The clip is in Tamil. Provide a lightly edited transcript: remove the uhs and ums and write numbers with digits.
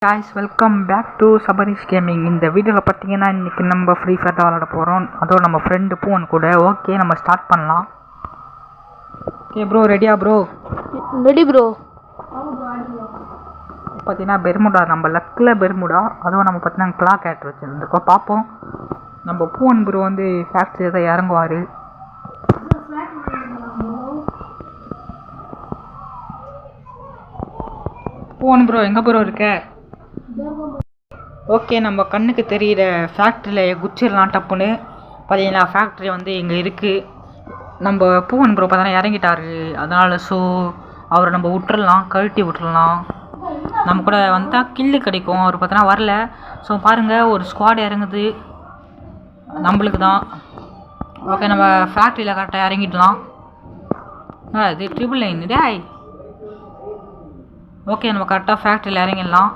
guys, welcome back to Sabarish Gaming. இந்த வீடியோவில் பார்த்தீங்கன்னா இன்றைக்கி நம்ம ஃப்ரீ ஃபயர் தான் விளாட போகிறோம். அதோடு நம்ம ஃப்ரெண்டு பூவன் கூட. ஓகே, நம்ம ஸ்டார்ட் பண்ணலாம். ஓகே ப்ரோ, ரெடியா ப்ரோ? Ready bro. பார்த்தீங்கன்னா பெர்முடா, நம்ம லக்கில் பெர்முடா. அதுவும் நம்ம பார்த்தீங்கன்னா கிளாக் கேட் வச்சுருந்துருக்கோம். பார்ப்போம், நம்ம பூவன் ப்ரோ வந்து ஃபேக்ட்ரியை தான் இறங்குவார். பூவன் ப்ரோ எங்கே ப்ரோ இருக்க? ஓகே, நம்ம கண்ணுக்கு தெரிகிற ஃபேக்ட்ரியில் குச்சிடலாம் டப்புன்னு. பார்த்தீங்கன்னா ஃபேக்ட்ரி வந்து இங்கே இருக்குது. நம்ம பூவன் ப்ரோ பார்த்தோன்னா இறங்கிட்டாரு. அதனால் அவரை நம்ம விட்டுறலாம், கழட்டி விட்டுறலாம். நம்ம கூட வந்தால் கில்லு கிடைக்கும். அவர் பார்த்தோன்னா வரல. பாருங்கள், ஒரு ஸ்குவாட் இறங்குது நம்மளுக்கு தான். ஓகே, நம்ம ஃபேக்ட்ரியில் கரெக்டாக இறங்கிடலாம். இது ட்ரிபிள் லைன் டேய். ஓகே, நம்ம கரெக்டாக ஃபேக்ட்ரியில் இறங்கிடலாம்.